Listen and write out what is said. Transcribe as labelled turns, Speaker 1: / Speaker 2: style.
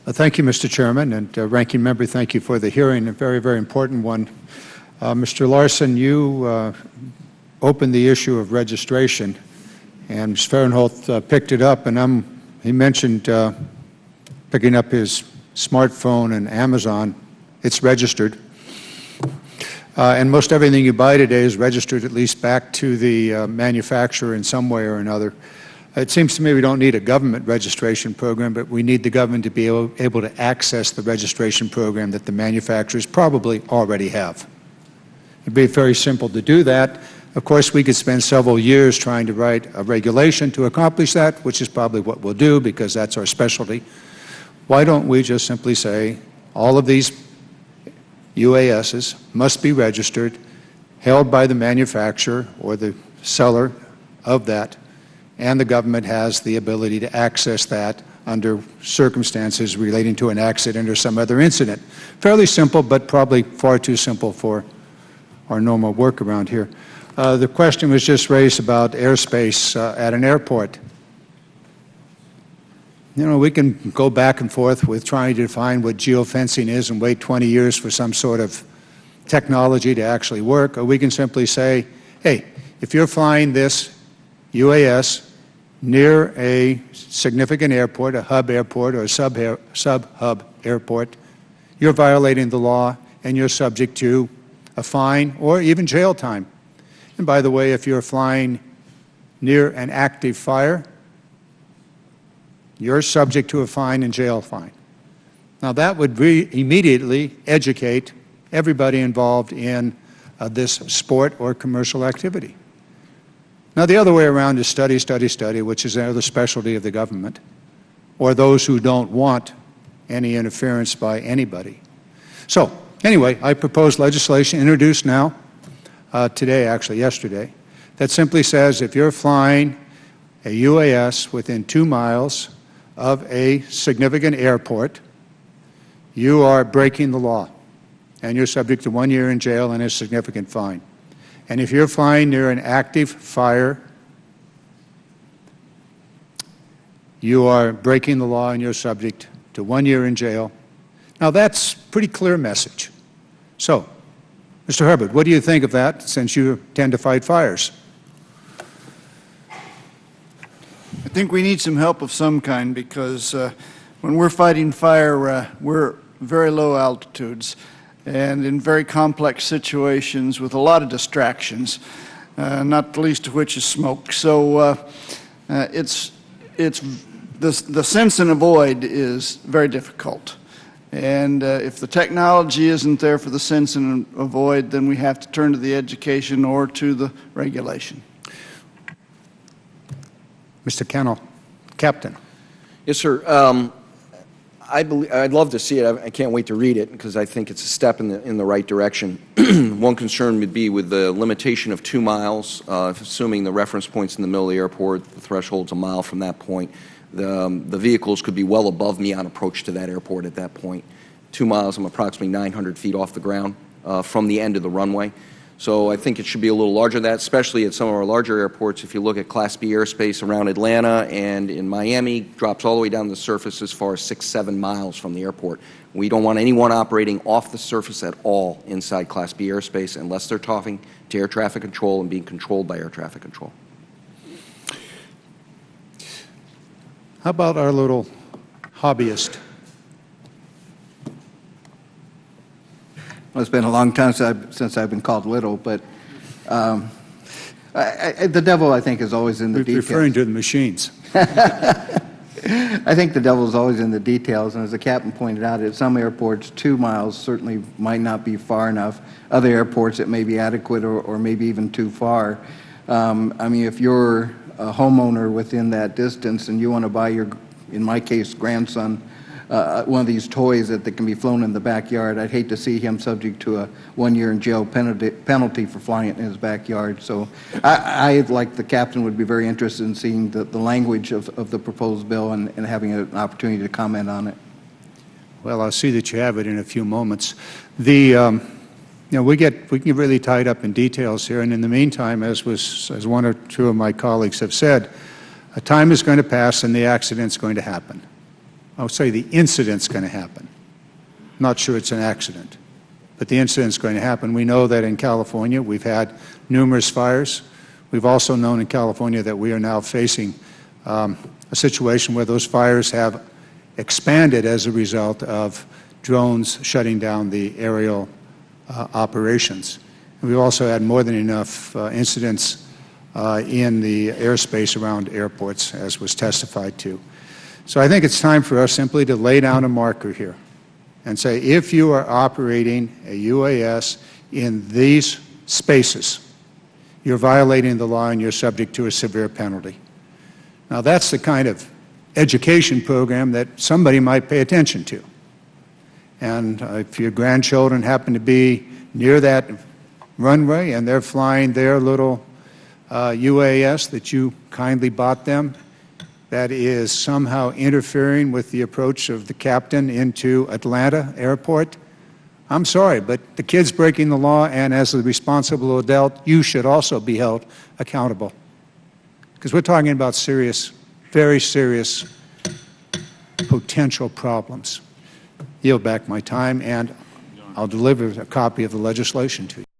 Speaker 1: Thank you, Mr. Chairman, and Ranking Member, thank you for the hearing, a very, very important one. Mr. Larson, you opened the issue of registration, and Mr. Fahrenholtz picked it up, and he mentioned picking up his smartphone and Amazon. It's registered. And most everything you buy today is registered at least back to the manufacturer in some way or another. It seems to me we don't need a government registration program, but we need the government to be able to access the registration program that the manufacturers probably already have. It would be very simple to do that. Of course, we could spend several years trying to write a regulation to accomplish that, which is probably what we'll do because that's our specialty. Why don't we just simply say all of these UASs must be registered, held by the manufacturer or the seller of that, and the government has the ability to access that under circumstances relating to an accident or some other incident. Fairly simple, but probably far too simple for our normal work around here. The question was just raised about airspace at an airport. You know, we can go back and forth with trying to define what geofencing is and wait 20 years for some sort of technology to actually work, or we can simply say, hey, if you're flying this UAS near a significant airport, a hub airport or a sub-hub airport, you're violating the law and you're subject to a fine or even jail time. And by the way, if you're flying near an active fire, you're subject to a fine and jail fine. Now that would immediately educate everybody involved in this sport or commercial activity. Now the other way around is study, study, study, which is another specialty of the government, or those who don't want any interference by anybody. So anyway, I propose legislation introduced now, today, actually yesterday, that simply says if you're flying a UAS within 2 miles of a significant airport, you are breaking the law, and you're subject to 1 year in jail and a significant fine. And if you're flying near an active fire, you are breaking the law and you're subject to 1 year in jail. Now that's a pretty clear message. So, Mr. Herbert, what do you think of that, since you tend to fight fires?
Speaker 2: I think we need some help of some kind because when we're fighting fire, we're very low altitudes and in very complex situations with a lot of distractions, not the least of which is smoke. So the sense and avoid is very difficult. And if the technology isn't there for the sense and avoid, then we have to turn to the education or to the regulation.
Speaker 1: Mr. Kennel, Captain.
Speaker 3: Yes, sir. I'd love to see it. I can't wait to read it because I think it's a step in the right direction. One concern would be with the limitation of 2 miles, assuming the reference point's in the middle of the airport, the threshold's a mile from that point. The vehicles could be well above me on approach to that airport at that point. 2 miles, I'm approximately 900 feet off the ground from the end of the runway. So I think it should be a little larger than that, especially at some of our larger airports. If you look at Class B airspace around Atlanta and in Miami, drops all the way down to the surface as far as 6-7 miles from the airport. We don't want anyone operating off the surface at all inside Class B airspace unless they're talking to air traffic control and being controlled by air traffic control.
Speaker 1: How about our little hobbyist?
Speaker 4: Well, it's been a long time since I've been called little, but the devil, I think, is always in the details.
Speaker 1: Referring to the machines.
Speaker 4: I think the devil is always in the details, and as the captain pointed out, at some airports, 2 miles certainly might not be far enough. Other airports, it may be adequate or maybe even too far. I mean, if you're a homeowner within that distance and you want to buy your, in my case, grandson, one of these toys that can be flown in the backyard, I'd hate to see him subject to a 1 year in jail penalty for flying it in his backyard. So I, like the captain, would be very interested in seeing the language of the proposed bill and having an opportunity to comment on it.
Speaker 1: Well, I'll see that you have it in a few moments. You know, we get really tied up in details here, and in the meantime, as one or two of my colleagues have said, a time is going to pass and the accident's going to happen. I'll say the incident's going to happen. Not sure it's an accident, but the incident's going to happen. We know that in California we've had numerous fires. We've also known in California that we are now facing a situation where those fires have expanded as a result of drones shutting down the aerial operations. And we've also had more than enough incidents in the airspace around airports, as was testified to. So I think it's time for us simply to lay down a marker here and say, if you are operating a UAS in these spaces, you're violating the law and you're subject to a severe penalty. Now, that's the kind of education program that somebody might pay attention to. And if your grandchildren happen to be near that runway and they're flying their little UAS that you kindly bought them, that is somehow interfering with the approach of the captain into Atlanta Airport, I'm sorry, but the kid's breaking the law, and as a responsible adult, you should also be held accountable. Because we're talking about serious, very serious potential problems. Yield back my time, and I'll deliver a copy of the legislation to you.